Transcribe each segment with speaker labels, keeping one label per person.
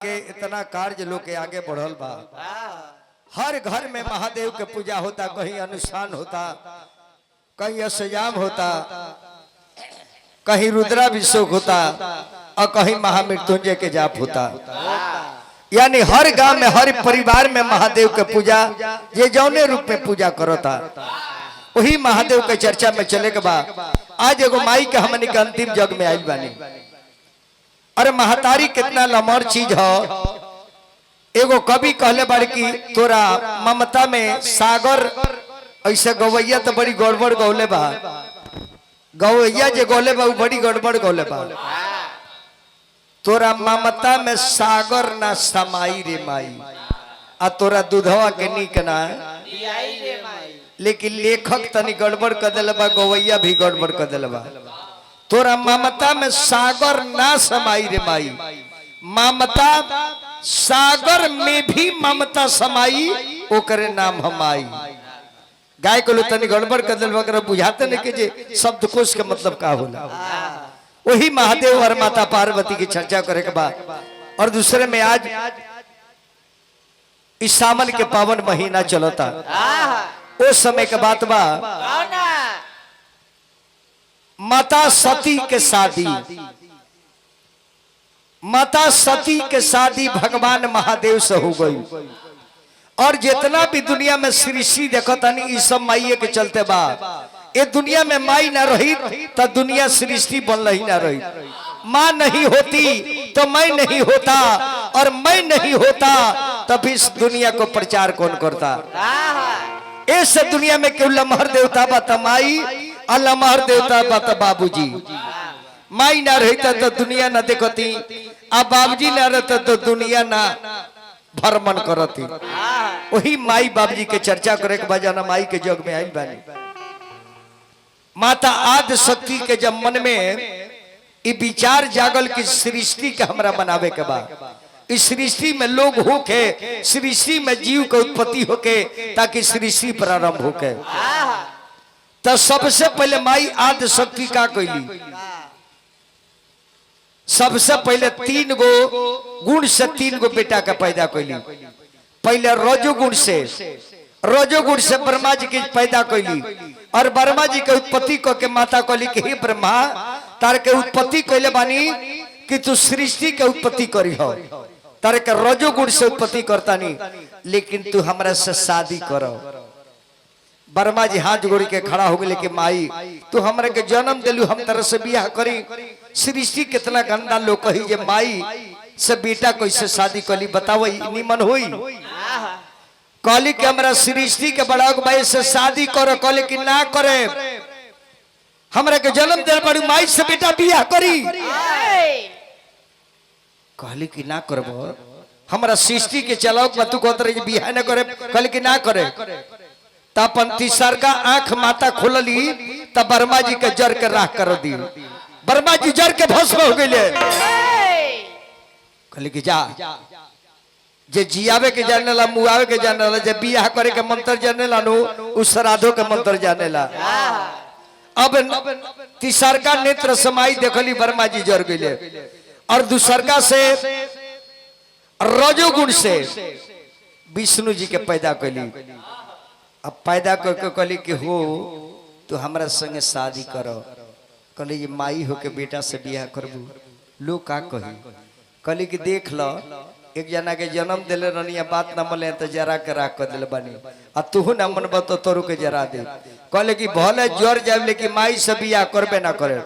Speaker 1: के इतना कार्य लोग के आगे बढ़ल बा। हर घर में महादेव के पूजा होता, कहीं अनुष्ठान होता, कहीं अष्टयाम होता, कहीं रुद्राभिषेक होता और कहीं महामृत्युंजय के जाप होता। यानी हर गांव में हर परिवार में महादेव के पूजा ये जौने रूप में पूजा करता, वही महादेव के चर्चा में चले के बाद आज एगो माई के हमने के अंतिम जग में आइल बानी। अरे महतारी कितना लमर चीज हो। एगो कवि कहले बाड़ी कि तोरा ममता में सागर ऐसे गवैया तो बड़ी गड़बड़ गौले बा, गवैया जे गौले बा बड़ी गड़बड़ गौले बा। तोरा ममता में सागर ना समाई रे माई, आ तोरा दूधवा के नीक ना, लेकिन लेखक तनी गड़बड़ कर दिल बा, गवैया भी गड़बड़ कर दिल बा। तोरा ममता में सागर ना समाई रे माई, ममता सागर में भी ममता समाई, ओकरे नाम हम आई। गाय को तनी गड़बड़ कर दिल बा, बुझाते नहीं कि जे शब्द कोश के मतलब का होला। वही महादेव और माता पार्वती की चर्चा करे के बाद और दूसरे में आज इस सावन के पावन महीना चलता, उस समय के बात बा माता सती के शादी। माता सती के शादी भगवान महादेव से हो गई। और जितना भी दुनिया में सृष्टि देखो तनी इस सब माइये के चलते बा। ये दुनिया में माई ना रही तो दुनिया सृष्टि बन रही ना रही। माँ नहीं होती तो मैं नहीं होता, और मैं नहीं होता तब इस दुनिया को प्रचार कौन करता। इस दुनिया में क्यों लमहर देवता बता माई, अलमहर देवता बता बाबूजी। माई ना रही तो दुनिया ना देखती, आ बाबूजी ना रहता तो दुनिया ना भ्रमण करती। वही माई बाबूजी के चर्चा करे के बजाना माई के जग में आई बानी। माता आदि शक्ति के जब मन में ये विचार जागल कि सृष्टि के हमरा बनावे के बाद, इस सृष्टि में लोग होके, सृष्टि में जीव के उत्पत्ति होके, ताकि सृष्टि प्रारंभ होके, तो सबसे पहले माई आदि शक्ति का कैली। सबसे पहले 3 गो गुण से 3 गो बेटा का पैदा कैली। पहले रजोगुण से ब्रह्मा जी की पैदा कैली, और ब्रह्मा जी के उत्पत्ति को के माता कहली कि हे ब्रह्मा, तार के उत्पत्ति कैले बानी कि तू सृष्टि के उत्पत्ति करी हो। तार के रजोगुण से उत्पत्ति करता नहीं, लेकिन तू हमरा से शादी करो। ब्रह्मा जी हाथ जोड़ के खड़ा हो गए कि माई तू हमरा के जन्म दिलू, हम तरह से बियाह करी। सृष्टि कितना गंदा लोग कही जे माई से बेटा कैसे शादी कली, बताओ निमन हुई। कहली कि हमरा सृष्टि के बड़ा भाई से शादी करो, कहले कि ना करे, हमरा के जन्म दिल बड़ी माई से बेटा बियाह करी। कहली कि ना करबो, हमरा सृष्टि के चलाओ तू कहत रही बियाह न करे, कहली कि ना करे। तपन तीसर का आंख माता खोलली तब ब्रह्मा जी के जर के राख कर दी। ब्रह्मा जी जर के भस्म हो गए। कहली कि जा जे जियावे के जाने ला, मुआवे के जाने ला, जे बियाह करे के मंत्र जाने ला नु, उस श्राद्धों के मंत्र जाने ला। अब तीसर का नेत्र समाई देखली ब्रह्मा जी जर गए, और दूसरका से रजोगुण से विष्णु जी के पैदा कैली। अब पैदा करके कहली कि हो तो हमरा संगे शादी करो। कहली ये माई हो के बेटा से बियाह करबू, लोग का कही। कहली कि देख लो, एक जना के जन्म दिले रहनी, बात न मले तो जरा के राख कर दिल बानी, आ तू न मनब तो तोरू के जरा दे। कहले कि भले जर जाए, लेकिन माई से बियाह करबे ना करे।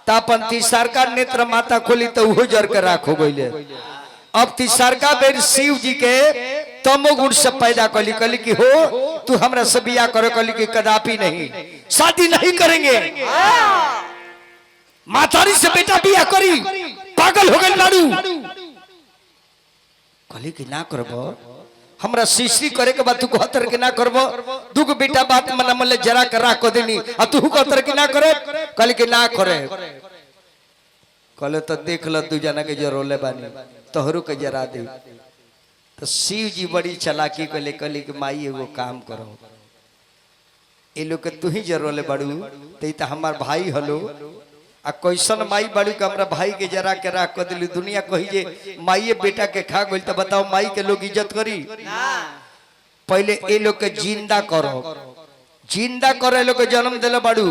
Speaker 1: तापन तीसर का नेत्र माता खोली तो वो जर के राख हो गई। अब तीसर का बेर शिव जी के तमोगुण से पैदा कली। कहली कि हो तू हमरा से बियाह करो। कहली कि कदापि नहीं, शादी नहीं करेंगे। मातारी से बेटा बियाह करी, पागल हो गई लाडू। कहली कि ना करबो, हमरा सृष्टि करे के बाद तू कहतर कि ना करबो। दुगो बेटा बात मना मले जरा के राख को देनी, आ तू कहतर कि ना करे। कहली कि ना करे। कहले तो देख लो तू जना के जरोले बानी, तोहरू के जरा दे। तो शिव जी बड़ी चालाकी को कहली कि माई एगो काम करो, ये लोग के तू ही जरोले बड़ू, तो हमार भाई हलो, आ कैसन माई बाड़ी के हमरा भाई के जरा के राख कर दिली दुनिया कही जे माइये बेटा के खा गइल त बताओ माई के लोग इज्जत करी पहले ए लोग के जिंदा करे लोग के जन्म दिले बाड़ू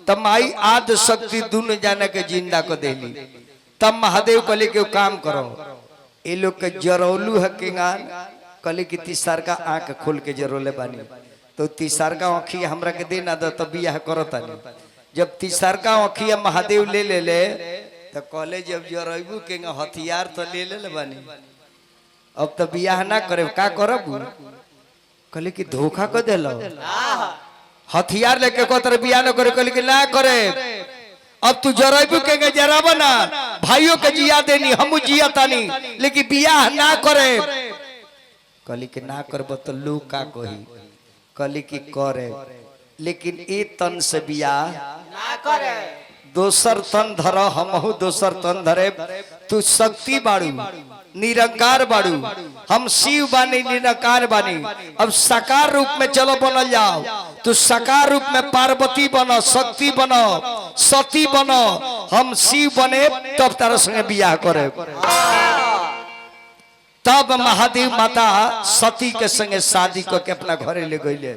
Speaker 1: तब माई आद शक्ति दुन जाने के जिंदा को देली तब महादेव कहले के काम करो ए लोग के जरौलू है किंगान कहले कि तीसर का आंख खोल के जरोले बानी तो तीसर का आँखी हमरा के दे ना दो तब बियाह करता नहीं जब तीसर का आँखी महादेव ले तो कहले जब जरैबू के हथियार तो ले बानी अब तो बियाह ना करे का करब कहले कि धोखा को देलो हथियार लेके कहते बियाह न करे कहले कि ना करे अब तू जरैबू के जराब ना भाइयों के जिया देनी हम जिया तानी लेकिन बियाह ना करे कहली कि ना करब तो लोग का कही कहली कि करे लेकिन ए तन से बियाह ना करे दोसर तन धर हमहु दोसर तन धरे तू शक्ति बाड़ू निरंकार बाड़ू हम शिव बानी निरंकार बानी अब साकार रूप में चलो बनल जाओ तू साकार रूप में पार्वती बनो शक्ति बनो सती बनो हम शिव बने तब तारा संगे बियाह करे तब महादेव माता सती के संगे शादी करके अपना घरे ले गईले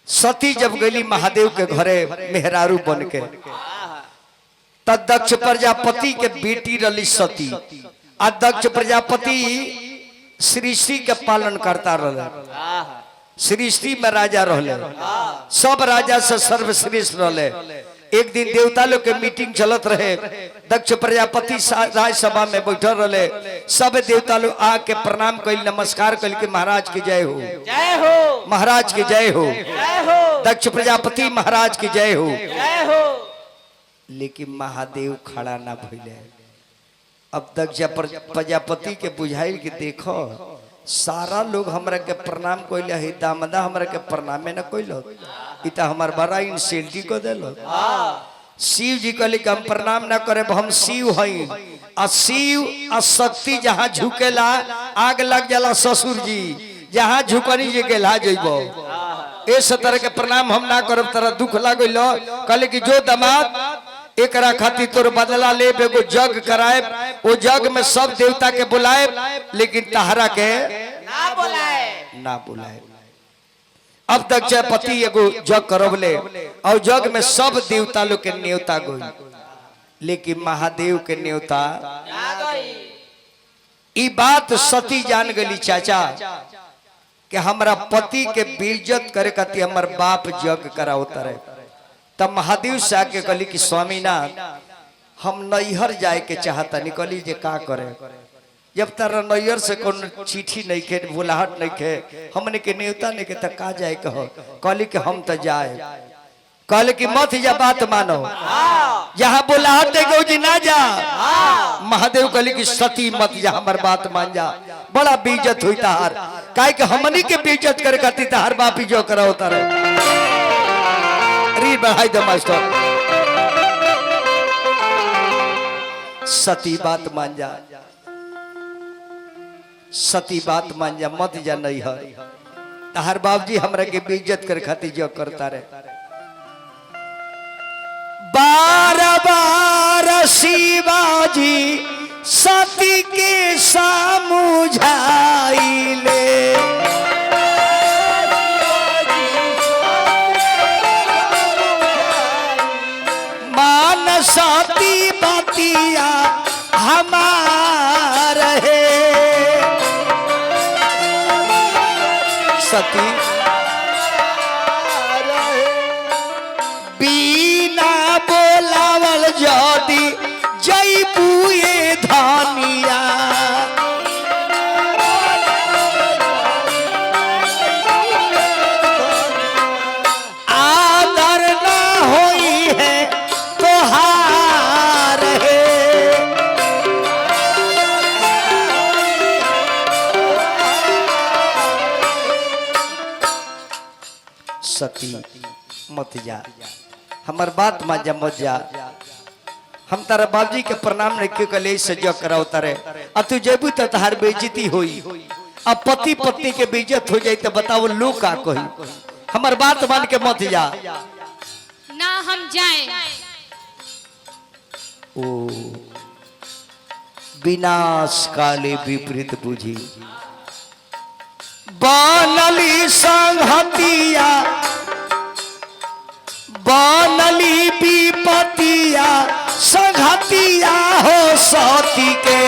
Speaker 1: सती जब गईली महादेव के घरे मेहरारू बन के तब दक्ष प्रजापति के बेटी रली सती आ दक्ष प्रजापति सृष्टि के पालन करता रहे सृष्टि में राजा रहले सब राजा से सर्वश्रेष्ठ रहले एक दिन देवता लोग के मीटिंग चलत रहे दक्ष प्रजापति राज्यसभा में बैठल रहे सब देवता लोग आके प्रणाम कइल नमस्कार कइल के महाराज की जय हो महाराज की जय हो दक्ष प्रजापति महाराज की जय हो लेकिन महादेव खड़ा ना भइले अब दक्ष प्रजापति के बुझाइल के देखो सारा लोग हमरा के प्रणाम कइले है दामदा हमरा के प्रणाम न कइलो इता हमार बड़ा इंसल्टी को देलो शिव जी कहले कि हम प्रणाम ना करे हम शिव हई आ शिव आ शक्ति जहां झुकेला आग लग जाला ससुर जी जहां झुकनी जे गेला जइबो इस तरह के प्रणाम हम ना करब तरह दुख लागइलो कहले कि जो दामाद एकरा खातिर तोर बदला ले एगो जग कराए वो जग में सब देवता के बुलाए लेकिन तहरा के ना बुलाए अब तक पति एगो जग करवले और जग में सब देवता लोग के न्योता गई लेकिन महादेव के न्योता ई बात सती जान गली चाचा कि हमरा पति के बेइज्जत करे खातिर हमर बाप जग करावता रहे तब महादेव से आके कहली कि स्वामीनाथ हम नैहर जाए के चाहता निकली जे का करे जब तारा नैहर से कोनो चिट्ठी नहीं खे बुलाहट नहीं खे हमने के न्योता नहीं के त का जाए कह कहली कि हम त जाए कहले कि मत जा बात मानो जहां बुलाहट देगो जी ना जा महादेव कहली कि सती मत जा हमर बात मान जा बड़ा बेइज्जत हुई तार काहे कि हमनी के बेइज्जत करे खातिर तार बाप जो कराओ तारे रीड बढ़ाई दे मास्टर सती बात मान जा सती बात मान जा मत जा नहीं है तार बाप जी हमरा के बेइज्जत करे खातिर जो करता रहे बार बार शिवाजी सती के समझाइले मान सती बतिया हमार है सती बिना बोलावल जदी जईबुए धनिया आदर ना होई है तोहार है सती मत जा हमार बात मान जा मत जा हम तारा बाबूजी के प्रणाम नहीं के कले से जो कराओ तारे अब तू जेबू तो तहार बेइज्जती होई अब पति पत्नी के बेइज्जत हो जाई तो बताओ लोग का कही हमार बात मान के मत जा
Speaker 2: ना हम जाए
Speaker 1: ओ विनाश काले विपरीत बुझी बनली संहतिया बनली विपतिया संघतिया हो सती के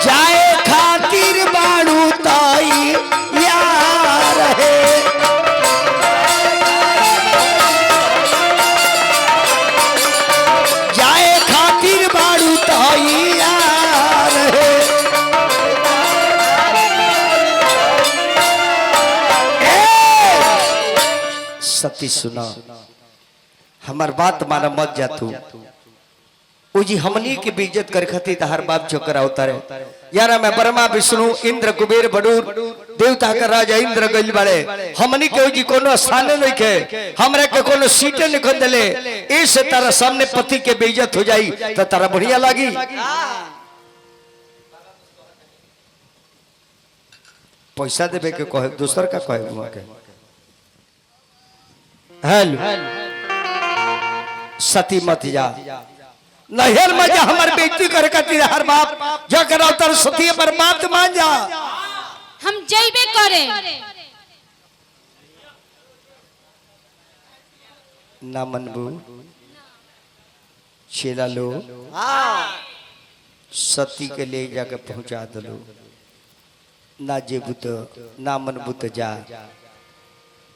Speaker 1: जाए खातिर बाड़ू ताई यार है जाए खातिर बाड़ू ताई यार है सती सुना हमार बात माना मत जा तू जी हमनी की बेइज्जत कर खती हर बाप चोकर उतारे यारा मैं ब्रह्मा विष्णु इंद्र कुबेर बडूर देवता का राजा इंद्र गइल बाड़े हमनी के जी कोनो स्थान नहीं के हमरा के कोनो सीटे नहीं खन देले इस तारा सामने पति के बेइज्जत हो जाई तो तारा बढ़िया लागी पैसा देवे के कहे दूसर का कहे के हेलो सती मत जा नहर में जा हमार बेइज्जती करे खातिर हर बाप जा कर उतर सती पर बात मान जा
Speaker 2: हम जइबे करे
Speaker 1: ना मनबू चेला लो सती के ले जाके पहुंचा दलो ना जेबू तो ना मनबू तो जा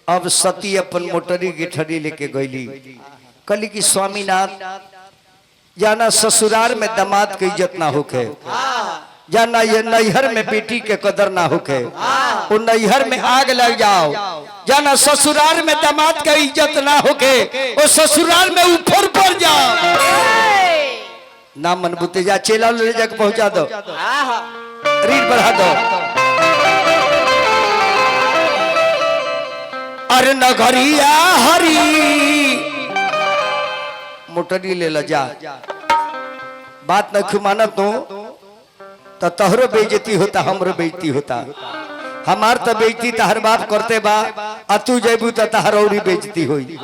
Speaker 1: अब सती अपन मोटरी गिठरी लेके गईली कली की स्वामीनाथ जाना ससुराल में दामाद की इज्जत ना होके जाना ये नैहर में बेटी के कदर ना होके वो नैहर में आग लग जाओ जाना ससुराल में दामाद का इज्जत ना होके वो ससुराल में ऊपर पड़ जाओ ना मनबूते जा चेला ले जाके पहुंचा दो रीड बढ़ा दो अरे नगरिया हरी मोटरी ले ला जा बात न खुमाना तो तोहरो बेइज्जती होता हमरो बेइज्जती होता हमार तो बेइज्जती तहर बाप करते बा आ तू जेबू तो तहर औरी बेइज्जती होई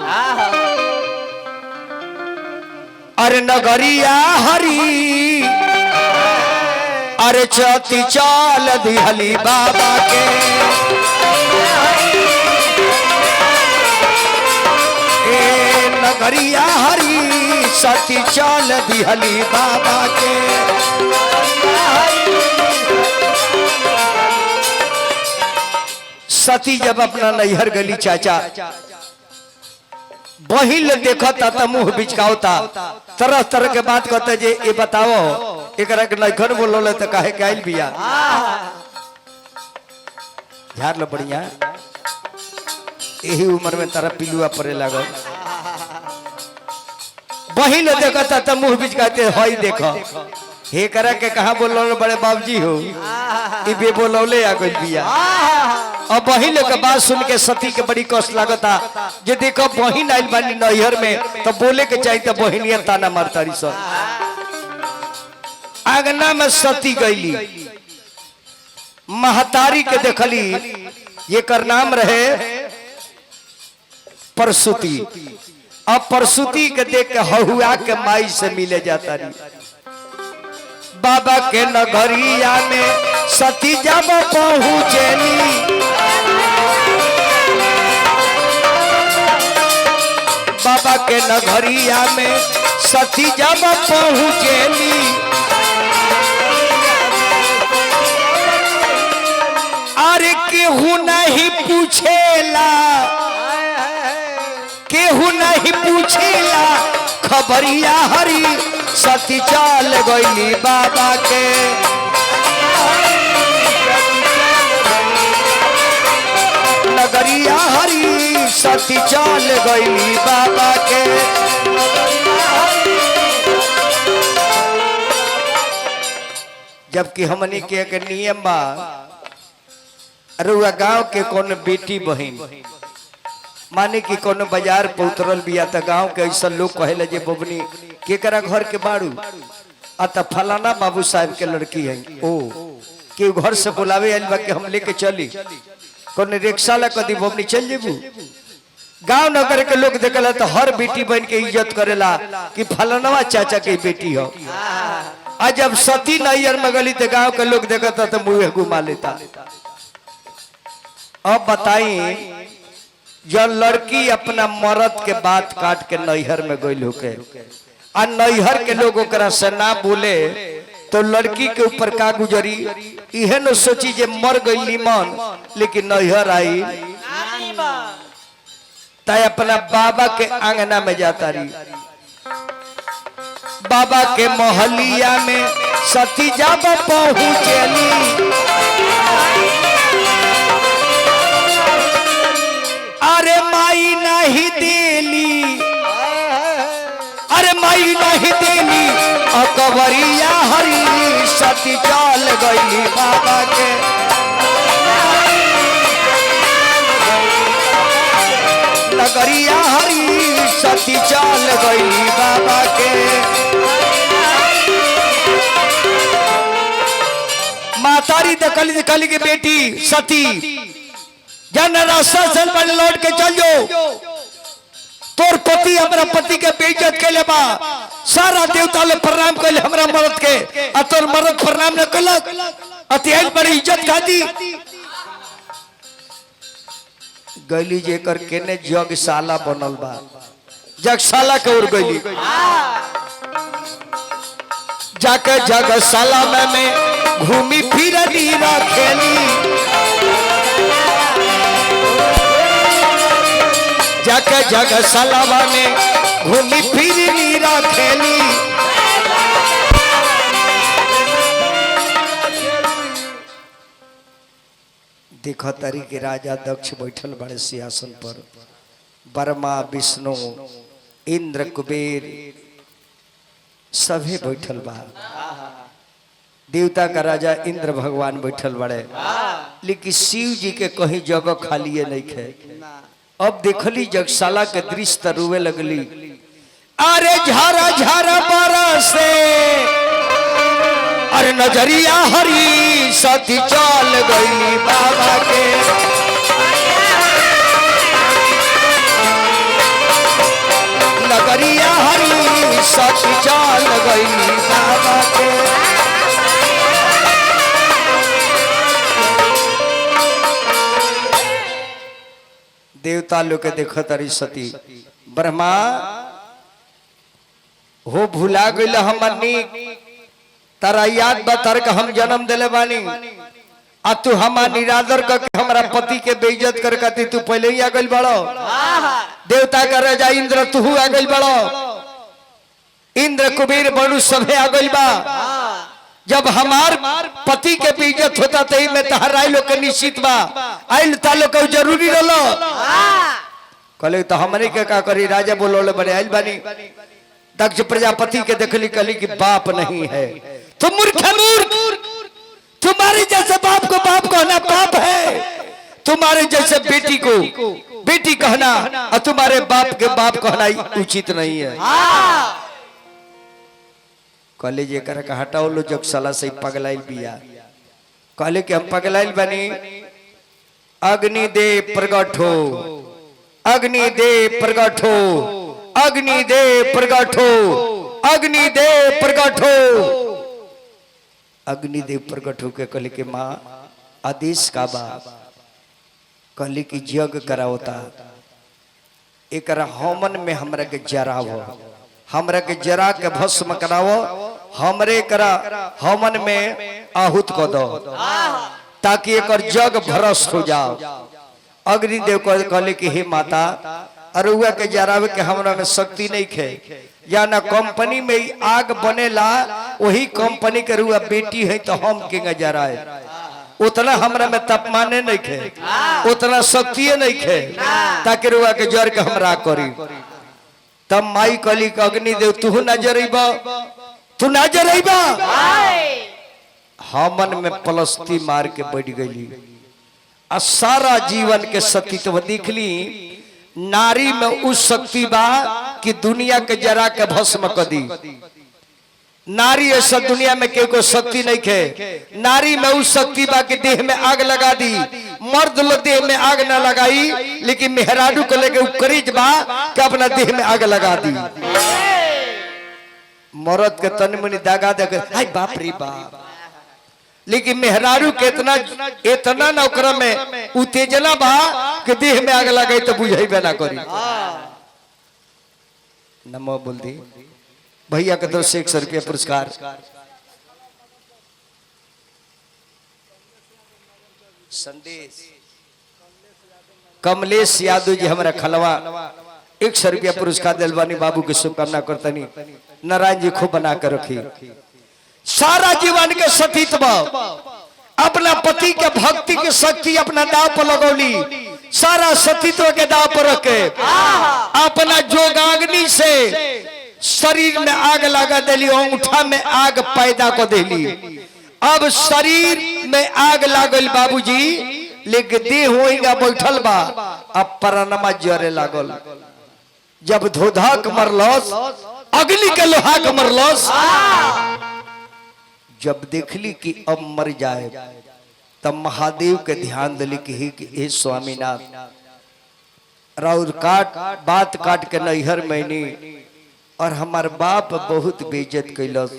Speaker 1: अरे नगरिया हरी अरे चती चाल दिहली बाबा के नगरिया हरी सती चाल दिहली बाबा के सती जब अपना नैहर गली चाचा बहिल देखा था मुंह बिचकावता तरह तरह के बात कहते जे ये बताओ एकरा के नैहर बोलोले तो काहे के आइल बिया झाड़ लो बढ़िया यही उम्र में तारा पिलुआ पड़े लागल बहिल देखता तो मुंह बीच कहते हई देखो हे करा के कहा बोलो बड़े बाबूजी हो बे बोलौले आ गइल बिया अब बहिल के बात सुन के सती के बड़ी कष्ट लागता जे देखो बहिन आइल बानी नैहर में तो बोले के चाहिए तो बहिनिया ताना मारतारी सब आंगना में सती गईली महतारी के देखली ये कर नाम रहे परसुती अब परसुती के देख के हहुआ के माई से मिले जाता रही बाबा के नगरिया में सती जब पहुंचेली बाबा के नगरिया में सती जब पहुंचेली अरे केहू नहीं पूछेला केहू नहीं पूछेला खबरिया हरी सती चाल गईली बाबा के नगरिया हरी सती चाल गईली बाबा के जबकि हमनी के एक नियम बा अरुआ गांव के कौन बेटी बहन माने कि कोनो बाजार पे उतरल बिया त गांव के ऐसा लोग कहेला जे बबनी केकरा घर के बाड़ू आ त फलाना बाबू साहब के लड़की है ओ के घर से बुलावे आइल बा के हम लेके चली कौन रिक्शा ला कदी बमनी चल जेबू गांव नगर के लोग देखला तो हर बेटी बहन के इज्जत करेला कि फलनवा चाचा के बेटी हो। आज जब सती नैयर में गली तो गांव के लोग देखता तो मुंह घुमा लेता। अब बताई जब लड़की अपना मर्द के बात काट के नैहर में गई होके आ नैहर के लोग ओकरा से ना बोले तो लड़की के ऊपर का गुजरी इहे न सोची जे मर गई निमन लेकिन नैहर आई ताई अपना बाबा के आंगना में जाता रही। बाबा के मोहल्लिया में सती जब पहुंचली अरे माई नहीं देली अरे माई नहीं देली अकबरिया हरी सती चल गई बाबा के नगरिया हरी सती चल गई बाबा के। मातारी दकली की बेटी सती जन रास्ता से लौट के चल जो तोर पति हमरा पति के बेइज्जत कैले बा सारा देवता ले प्रणाम कैले हमरा मर्द के आ तोर मर्द प्रणाम न कलक अतियाल बड़ी इज्जत खाती गली जेकर केने जगशाला बनल बा जगशाला के उड़ गई जाके जगशाला में घूमी फिरनी रखेली जाके जगशाला में घूमी फिरनी रखेली देखो तरी के राजा दक्ष बैठल बड़े सिंहासन पर ब्रह्मा विष्णु इंद्र कुबेर सभी बैठल बा। देवता का राजा इंद्र भगवान बैठल बड़े लेकिन शिव जी के कहीं जगह खाली नहीं खे। अब देखली जगशाला के दृश्य तरुवे लगली अरे झारा झारा बरसे अरे नजरिया हरी सती चल गई बाबा के नगरिया हरी सती चल गई बाबा के। देवता लोग के देखो तारी सती ब्रह्मा हो भुला गई हमनी तारा याद बतर के हम जन्म दिले बानी आ तू हमार निरादर करके हमारा पति के बेइज्जत कर के तू पहले ही आ गइल बड़ो। देवता का राजा इंद्र तू आ गइल बड़ो इंद्र कुबेर बनु सभे आ गइल बा। जब हमार पति के बेइज्जत होता तही में तहरा लोग के निश्चित बा आइल तालो के जरूरी रहलो कहले तो हमने के का करी राजा बोलोले बड़े आइल बानी दक्ष प्रजापति के देखली कहली कि बाप नहीं है तुम मूर्ख तुम्हारे जैसे बाप को बाप कहना पाप है तुम्हारे जैसे बेटी को बेटी कहना और तुम्हारे बाप के बाप कहना उचित नहीं है। कहले जे कर के हटाओ लो जगशाला से पगलाइल बिया कहले कि हम पगलाइल बनी अग्नि दे प्रगट हो अग्नि दे प्रगट हो अग्नि दे प्रगट हो अग्नि दे प्रगट हो। अग्निदेव प्रकट होके कहले कि माँ आदेश का बा कहले कि यज्ञ करावता एक होमन में हमरा के जराव हमरा के जरा के भस्म करावो हमरे करा होमन में आहुत कर दो ताकि एक जग भ्रष्ट हो जाओ। अग्निदेव कहले कि हे माता अरुआ के जरावे के हमरा में शक्ति नहीं खे या ना कंपनी में आग बनेला वही कंपनी के रुआ बेटी है तो हम के जराए उतना हमरा में तापमान नहीं खे उतना शक्ति नहीं खे ताकि रुआ के जर के हमरा करी। तब माई कहली कि अग्निदेव तू ना जरेबा तू ना जरेबा हमन में पलस्ती मार के बैठ गई आ सारा जीवन के सतीत्व दिखली नारी में उस शक्ति बा कि दुनिया के जरा के भस्म कर दी। नारी ऐसा दुनिया में के को शक्ति नहीं खे। नारी में उस शक्ति बा कि देह में आग लगा दी, मर्द लो देह में आग ना लगाई, लेकिन मेहरारू को लेके करीज बा कि अपना देह में आग लगा दी। मर्द के तन मनी दागा दे, हाय बाप रे बाप, लेकिन मेहरारू के इतना नौकरा में उत्तेजना बा कि देह में आग लगाई तो बुझेबे ना करी। नमो बोल दी भैया के तरफ से 100 रुपया पुरस्कार। संदेश कमलेश यादव जी हमारा खलवा 100 रुपया पुरस्कार दिलवानी बाबू की शुभकामना करतनी। नारायण जी खूब बना कर रखी। सारा जीवन के सतीत्व अपना पति के भक्ति की शक्ति अपना दाव पर लगौली, सारा सतीत्व के दाव पर रखे अपना जोगाग्नि से शरीर में आग लगा देली, अंगूठा में आग पैदा कर देली। अब शरीर में आग लागल बाबूजी, लेकिन देह होएगा बैठल बा, अब प्राणमा जरे लागल। जब धोधाक मरलस, अग्नि के लोहाक मरलस, जब देखली कि अब मर जाए, तब महादेव के ध्यान दिली कि हे स्वामीनाथ, राउर बात काट के नैहर मैनी और हमार बाप बहुत बेइज्जत कैलस,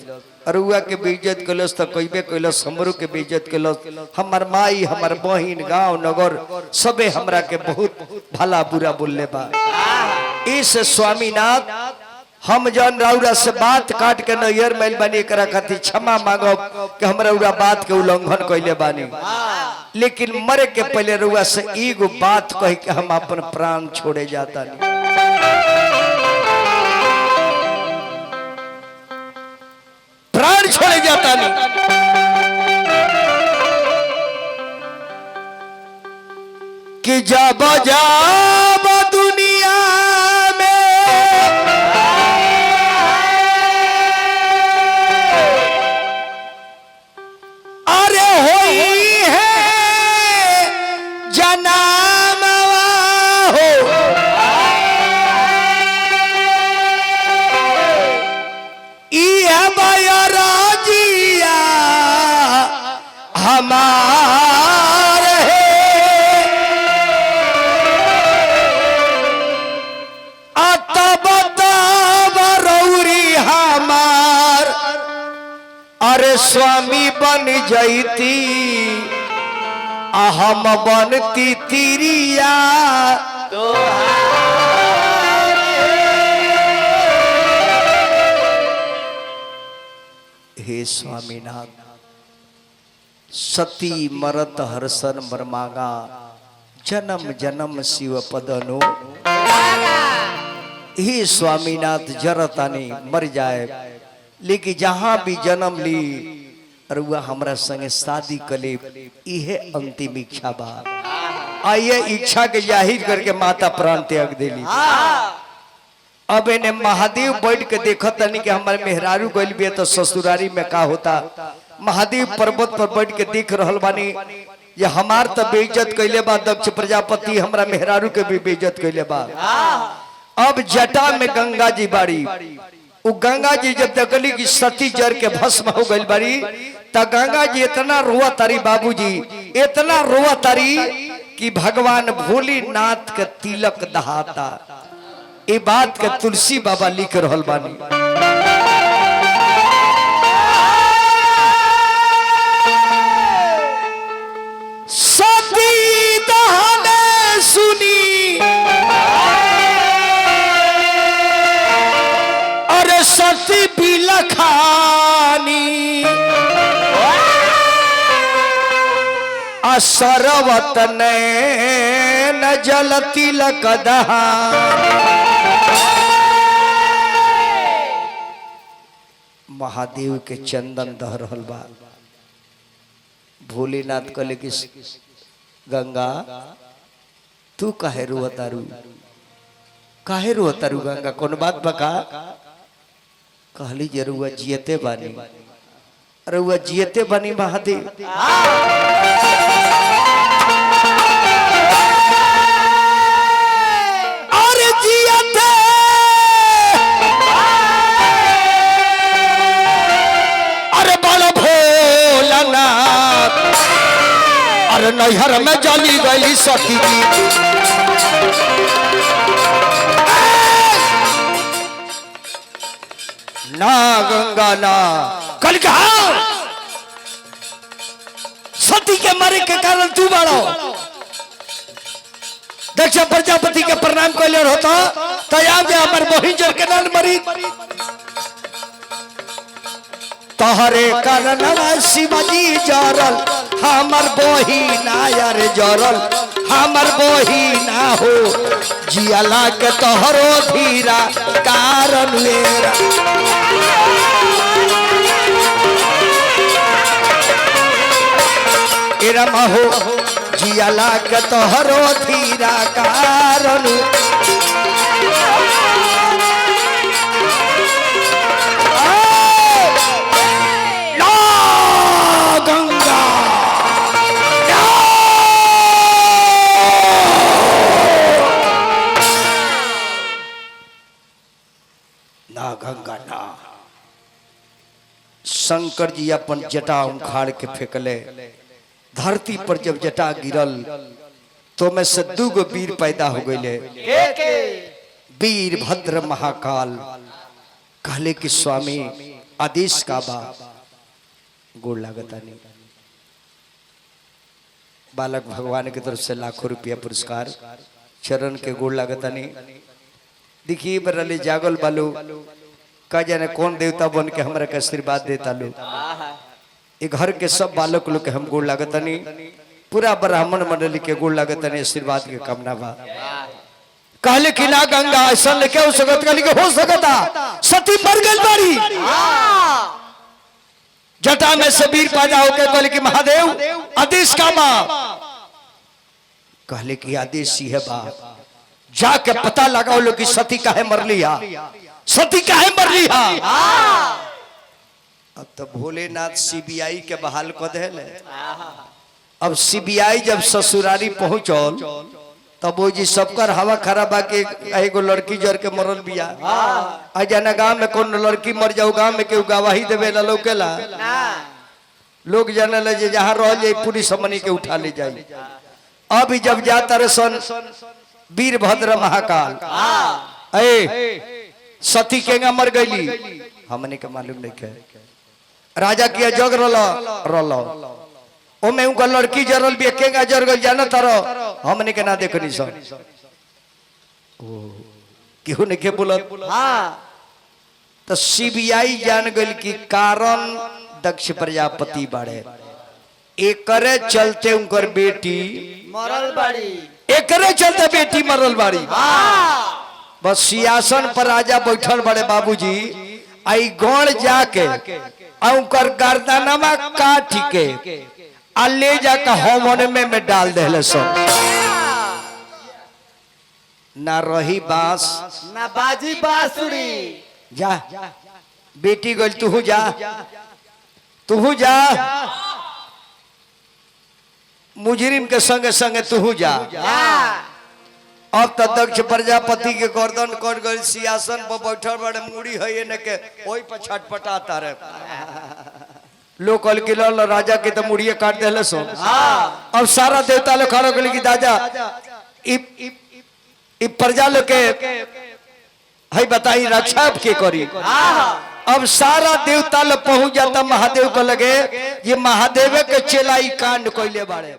Speaker 1: रुआ के बेइज्जत कैलस तो कईबे कैलस, हमरो के बेइज्जत कैलस, हमार माई हमार बहिन गांव नगर सबे हमरा के बहुत भला बुरा बोलले बा। इस स्वामीनाथ हम जन रउरा से बात काट के नैहर मैल बानी, एकरा खातिर क्षमा मांगब कि हमरा रउरा बात के उल्लंघन कइले बानी, लेकिन मरे के पहले रउरा से एगो बात कह के हम अपन प्राण छोड़े जाता नहीं। प्राण छोड़े जाता नहीं। कि जब जब दुनिया में अरे होई है जन्म हो, हमारे तब रौरी हमार, अरे स्वामी बन जैती हम बनती तिरिया। हे स्वामीनाथ, सती मरत हर्षन मरमागा, जन्म जन्म शिव पदनो। हे स्वामीनाथ, जरतानी मर जाए, लेकिन जहां भी जन्म ली रुआ हमरा संगे शादी कले, इहे अंतिम इच्छा बा। आइए इच्छा के जाहिर करके माता प्राण त्याग देली। अब इन्हें महादेव बैठ के देखत नहीं कि हमारे मेहरारू गइल बिया तो ससुरारी में का होता। महादेव पर्वत पर बैठ के देख रहल बानी, ये हमार तो बेइज्जत कैले बा, दक्ष प्रजापति हमरा मेहरारू के भी बेइज्जत कैले बा। अब जटा में गंगा जी बाड़ी, वो गंगा जी जब देखली कि सती जर के भस्म हो गइल बाड़ी, त गंगा जी इतना रोआ तारी बाबूजी, इतना रोआ तारी कि भगवान भोलेनाथ के तिलक दहाता। ये बात के तुलसी बाबा लिख रहल बानी। सती दहने सुनी, अरे सती बिलखानी, असरवत न जल तिलक दहानी। महादेव के चंदन दह रहल बा। भोलेनाथ कहले कि गंगा तू काहे रोतारू, काहे रोतारू गंगा, कौन बात बका? कहली जे रुआ जियते बानी, रुआ जियते बानी महादेव। अरे जियते अरे नैहर में जली गई सती जी ना गंगा ना कल कहा सती के मरे के कारण तू बड़ो दक्ष प्रजापति के प्रणाम कैले होता तया जे हमर बहिन जर के नाल मरी तहरे कारण शिवाजी जरल हमर बहिना यार जरल हमर बहिना हो जियाला के तोहरो धीरा कारण मेरा एरम हो जियाला के तोहरो धीरा कारण गंगा ना गंगा ना शंकर जी अपन जटा उखाड़ के फेंकले धरती पर जब जटा गिरल तो में से दूगो वीर पैदा हो गए वीर भद्र महाकाल कहले कि स्वामी आदेश का बा गोड़ लागता नहीं बालक भगवान की तरफ से लाखों रुपया पुरस्कार चरण के गोड़ लागता नहीं देखिए बरले जागल बालू का जाने कौन देवता बन के हमरा के आशीर्वाद देता लो ये घर के सब बालक लोग के हम गोड़ लागता नहीं पूरा ब्राह्मण मंडली के गोड़ लागता नहीं आशीर्वाद के कामना बा कहले कि ना गंगा ऐसा लेके हो सकत कहले कि हो सकता सती मर गई बारी जटा में से वीर पैदा होकर कहले कि महादेव आदेश का बा कहले कि आदेश ही है बा जाके पता लगाओ लो कि सती काहे मर लिया सती काहे मर लिया अब तो भोलेनाथ सीबीआई के बहाल कर दे अब सीबीआई जब ससुरारी पहुंचल तब वो जी सबकर हवा खराब आके एगो लड़की जर के मरल बिया आ जाना गांव में कौन लड़की मर जाओ गांव में केहू गवाही देवे ला लोकेला लोग जाने ले जे जहां रह जाए पूरी समनी के उठा ले जाए अभी जब जाता रे सन वीरभद्र महाकाल सती केगा मर गईली हमने के मालूम नहीं के राजा किया जग रल ओमे उनका लड़की जरल भी केगा जर गई जाना तारो हमने के ना देखनी सन केहू ने के बोलत तो सीबीआई जान गई कि कारण दक्ष प्रजापति बाड़े एकरे चलते उनकर बेटी
Speaker 3: मरल बाड़ी
Speaker 1: एकरे चलते बेटी मरल बाड़ी बस सिंहासन पर राजा बैठल बड़े बाबूजी आई गौड़ जाके उनकर गर्दनमा काट के आ ले जाकर होमने में डाल देले सब ना रही बांस
Speaker 3: ना बाजी बांसुरी
Speaker 1: जा बेटी गल तू जा मुजरिम के संगे संगे तू जा अब तो दक्ष प्रजापति के गर्दन कट गई सिंहासन पर बैठल बड़े मुड़ी है न के ओई पर छटपटाता रहे लोग कल के लाल राजा के तो मुड़िए काट देले सो अब सारा देवता लोग खड़ो गले कि दादा इ प्रजा लोग के है बताई रक्षा अब के करी अब सारा देवता लोग पहुंच जाता महादेव को लगे ये महादेव के चेलाई कांड कोइले बाड़े